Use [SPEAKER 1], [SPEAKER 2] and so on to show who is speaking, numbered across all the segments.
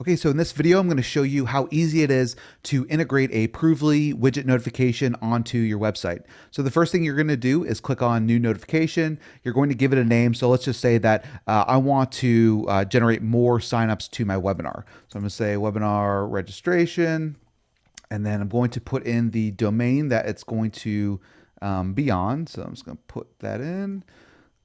[SPEAKER 1] Okay, so in this video, I'm going to show you how easy it is to integrate a Provely widget notification onto your website. So the first thing you're going to do is click on New Notification. You're going to give it a name. So let's just say that I want to generate more signups to my webinar. So I'm going to say webinar registration, and then I'm going to put in the domain that it's going to be on. So I'm just going to put that in.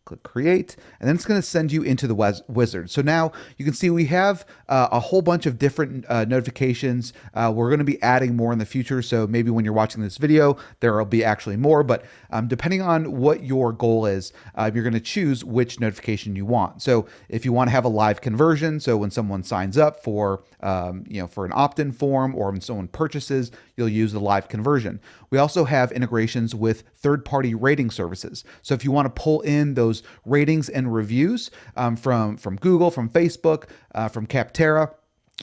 [SPEAKER 1] Click create, and then it's going to send you into the wizard. So now you can see we have a whole bunch of different notifications. We're going to be adding more in the future. So maybe when you're watching this video, there will be actually more, but depending on what your goal is, you're going to choose which notification you want. So if you want to have a live conversion, so when someone signs up for, for an opt-in form, or when someone purchases, you'll use the live conversion. We also have integrations with third-party rating services. So if you want to pull in those ratings and reviews from Google, from Facebook, from Capterra,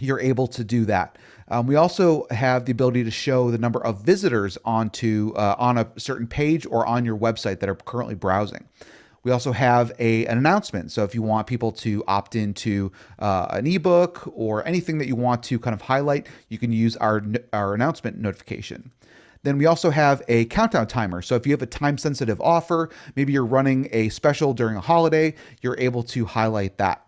[SPEAKER 1] you're able to do that. We also have the ability to show the number of visitors onto on a certain page or on your website that are currently browsing. We also have an announcement. So if you want people to opt into an ebook or anything that you want to kind of highlight, you can use our announcement notification. Then we also have a countdown timer. So if you have a time-sensitive offer, maybe you're running a special during a holiday, you're able to highlight that.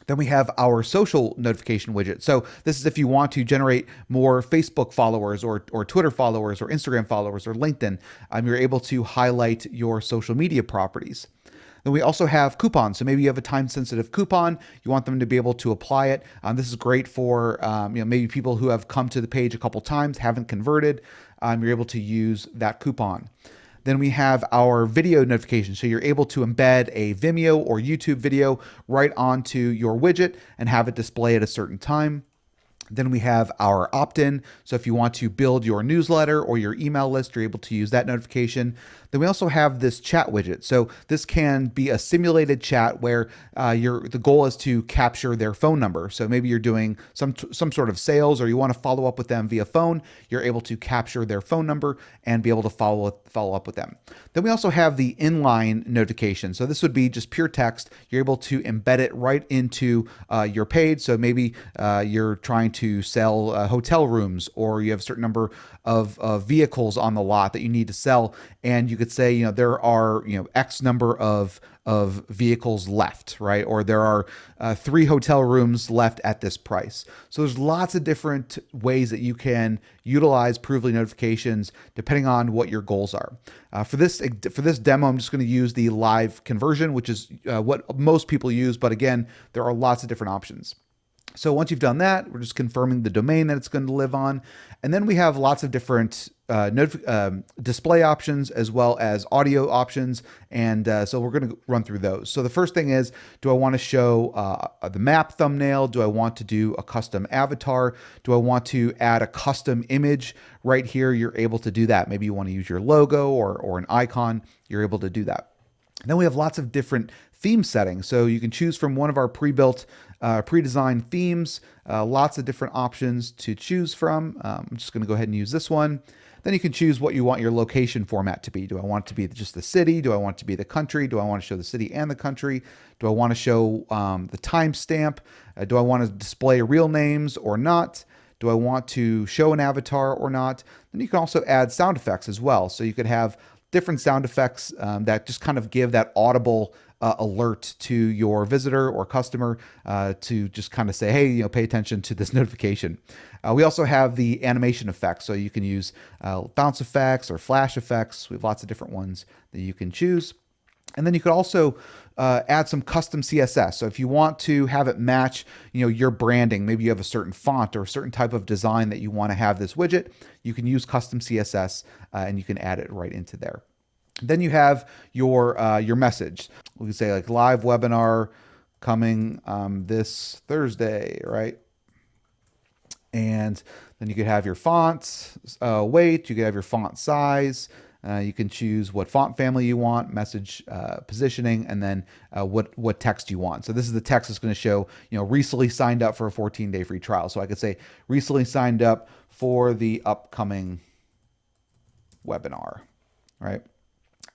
[SPEAKER 1] Then we have our social notification widget. So this is if you want to generate more Facebook followers or Twitter followers or Instagram followers or LinkedIn, you're able to highlight your social media properties. Then we also have coupons. So maybe you have a time-sensitive coupon. You want them to be able to apply it. This is great for maybe people who have come to the page a couple times, haven't converted. You're able to use that coupon. Then we have our video notification. So you're able to embed a Vimeo or YouTube video right onto your widget and have it display at a certain time. Then we have our opt-in. So if you want to build your newsletter or your email list, you're able to use that notification. Then we also have this chat widget. So this can be a simulated chat where the goal is to capture their phone number. So maybe you're doing some sort of sales, or you want to follow up with them via phone. You're able to capture their phone number and be able to follow up with them. Then we also have the inline notification. So this would be just pure text. You're able to embed it right into your page. So maybe you're trying to sell hotel rooms, or you have a certain number of vehicles on the lot that you need to sell, and you could say, there are X number of vehicles left, right? Or there are 3 hotel rooms left at this price. So there's lots of different ways that you can utilize Provely notifications depending on what your goals are. For this demo, I'm just going to use the live conversion, which is what most people use. But again, there are lots of different options. So once you've done that, we're just confirming the domain that it's going to live on. And then we have lots of different display options as well as audio options. And so we're going to run through those. So the first thing is, do I want to show the map thumbnail? Do I want to do a custom avatar? Do I want to add a custom image? Right here, you're able to do that. Maybe you want to use your logo or an icon. You're able to do that. And then we have lots of different theme settings. So you can choose from one of our pre-built, pre-designed themes, lots of different options to choose from. I'm just going to go ahead and use this one. Then you can choose what you want your location format to be. Do I want it to be just the city? Do I want it to be the country? Do I want to show the city and the country? Do I want to show the timestamp? Do I want to display real names or not? Do I want to show an avatar or not? Then you can also add sound effects as well. So you could have different sound effects that just kind of give that audible alert to your visitor or customer to just kind of say, hey, pay attention to this notification. We also have the animation effects. So you can use bounce effects or flash effects. We have lots of different ones that you can choose. And then you could also add some custom CSS. So if you want to have it match, your branding, maybe you have a certain font or a certain type of design that you want to have this widget, you can use custom CSS and you can add it right into there. Then you have your message. We can say like live webinar coming this Thursday, right? And then you could have your fonts, weight. You could have your font size. You can choose what font family you want, message positioning, and then what text you want. So this is the text that's going to show, recently signed up for a 14-day free trial. So I could say recently signed up for the upcoming webinar, right?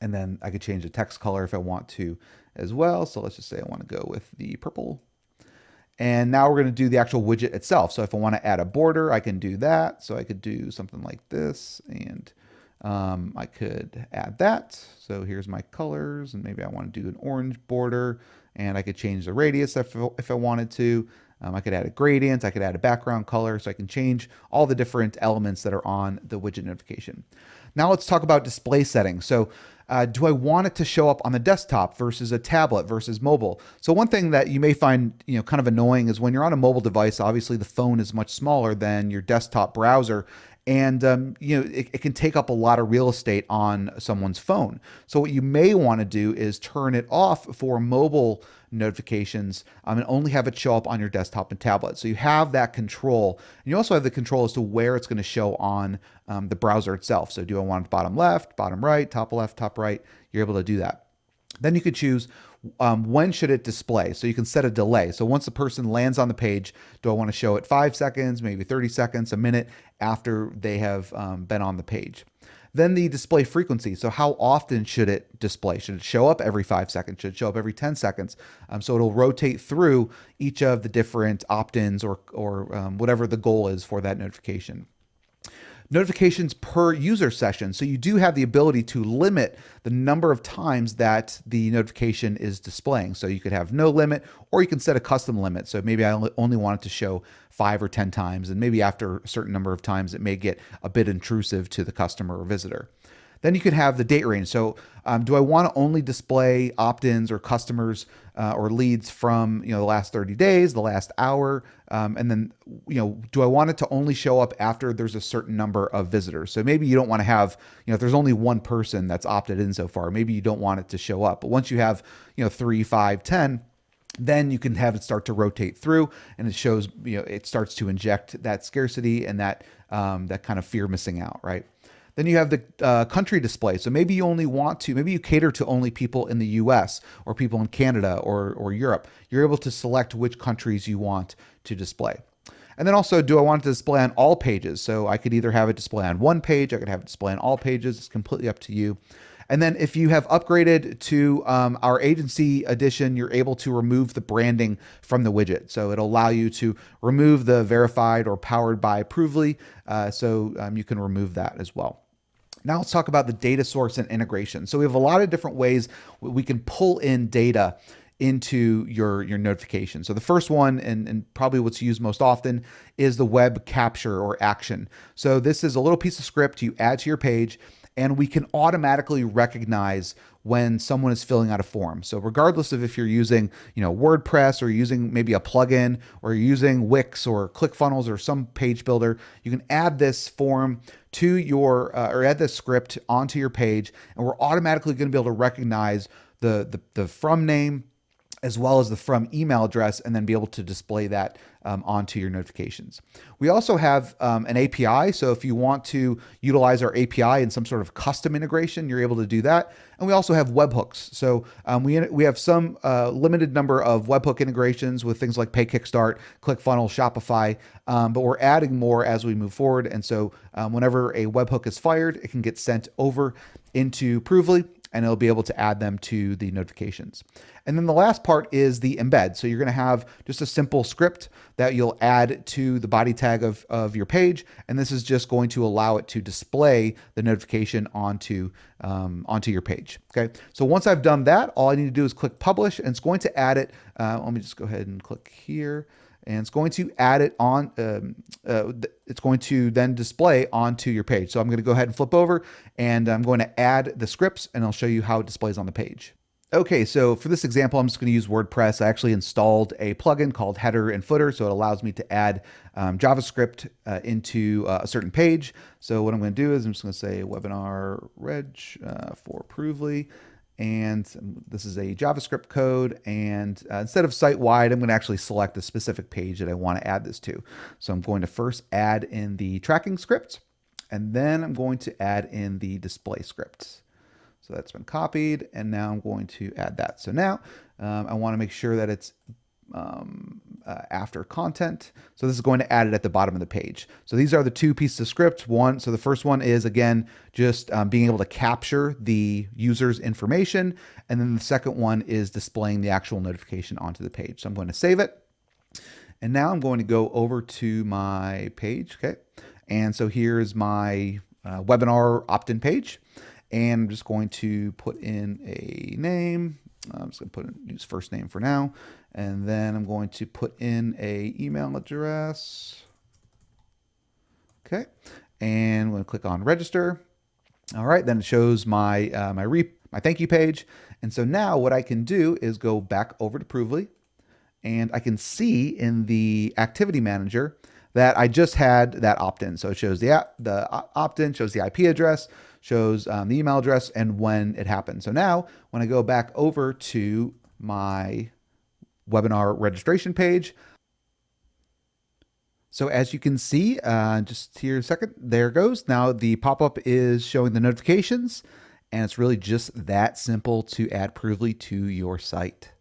[SPEAKER 1] And then I could change the text color if I want to as well. So let's just say I want to go with the purple. And now we're going to do the actual widget itself. So if I want to add a border, I can do that. So I could do something like this, and I could add that. So here's my colors, and maybe I want to do an orange border, and I could change the radius if I wanted to. I could add a gradient, I could add a background color, so I can change all the different elements that are on the widget notification. Now let's talk about display settings. So do I want it to show up on the desktop versus a tablet versus mobile? So one thing that you may find kind of annoying is when you're on a mobile device, obviously the phone is much smaller than your desktop browser. And it can take up a lot of real estate on someone's phone. So what you may want to do is turn it off for mobile notifications and only have it show up on your desktop and tablet. So you have that control. And you also have the control as to where it's going to show on the browser itself. So do I want it bottom left, bottom right, top left, top right? You're able to do that. Then you could choose when should it display. So you can set a delay. So once the person lands on the page, do I want to show it 5 seconds, maybe 30 seconds, a minute after they have been on the page? Then the display frequency. So how often should it display? Should it show up every 5 seconds? Should it show up every 10 seconds? So it'll rotate through each of the different opt-ins or whatever the goal is for that notification. Notifications per user session. So you do have the ability to limit the number of times that the notification is displaying. So you could have no limit, or you can set a custom limit. So maybe I only want it to show 5 or 10 times, and maybe after a certain number of times, it may get a bit intrusive to the customer or visitor. Then you can have the date range. So do I want to only display opt-ins or customers or leads from the last 30 days, the last hour, and then do I want it to only show up after there's a certain number of visitors? So maybe you don't want to have if there's only one person that's opted in so far, maybe you don't want it to show up. But once you have 3, 5, 10. Then you can have it start to rotate through, and it shows it starts to inject that scarcity and that kind of fear missing out, right? Then you have the country display. So maybe you only maybe you cater to only people in the US or people in Canada or Europe. You're able to select which countries you want to display. And then also, do I want it to display on all pages? So I could either have it display on one page, I could have it display on all pages. It's completely up to you. And then if you have upgraded to our agency edition, you're able to remove the branding from the widget. So it'll allow you to remove the verified or powered by Provely. So you can remove that as well. Now let's talk about the data source and integration. So we have a lot of different ways we can pull in data into your notification. So the first one, and probably what's used most often, is the web capture or action. So this is a little piece of script you add to your page, and we can automatically recognize when someone is filling out a form. So regardless of if you're using, WordPress, or using maybe a plugin, or you're using Wix or ClickFunnels or some page builder, you can add this form to your or add this script onto your page, and we're automatically going to be able to recognize the from name as well as the from email address, and then be able to display that onto your notifications. We also have an API. So if you want to utilize our API in some sort of custom integration, you're able to do that. And we also have webhooks. So we have some limited number of webhook integrations with things like Pay Kickstart, ClickFunnels, Shopify, but we're adding more as we move forward. And so whenever a webhook is fired, it can get sent over into Provely, and it'll be able to add them to the notifications. And then the last part is the embed. So you're going to have just a simple script that you'll add to the body tag of your page. And this is just going to allow it to display the notification onto your page. Okay. So once I've done that, all I need to do is click publish, and it's going to add it. Let me just go ahead and click here. And it's going to add it on, it's going to then display onto your page. So I'm going to go ahead and flip over, and I'm going to add the scripts, and I'll show you how it displays on the page. Okay, so for this example, I'm just going to use WordPress. I actually installed a plugin called Header and Footer, so it allows me to add JavaScript into a certain page. So what I'm going to do is I'm just going to say webinar reg for Provely. And this is a JavaScript code, and instead of site-wide, I'm going to actually select the specific page that I want to add this to. So I'm going to first add in the tracking script, and then I'm going to add in the display script. So that's been copied, and now I'm going to add that. So now I want to make sure that it's after content. So this is going to add it at the bottom of the page. So these are the two pieces of script. So the first one is, again, just being able to capture the user's information. And then the second one is displaying the actual notification onto the page. So I'm going to save it. And now I'm going to go over to my page, okay? And so here's my webinar opt-in page. And I'm just going to put in a name. I'm just going to use first name for now. And then I'm going to put in a email address. Okay. And I'm going to click on register. All right, then it shows my my thank you page. And so now what I can do is go back over to Provely, and I can see in the activity manager that I just had that opt-in. So it shows the opt-in, shows the IP address, shows the email address, and when it happened. So now when I go back over to my webinar registration page, so as you can see, just here a second, there it goes. Now the pop-up is showing the notifications, and it's really just that simple to add Provely to your site.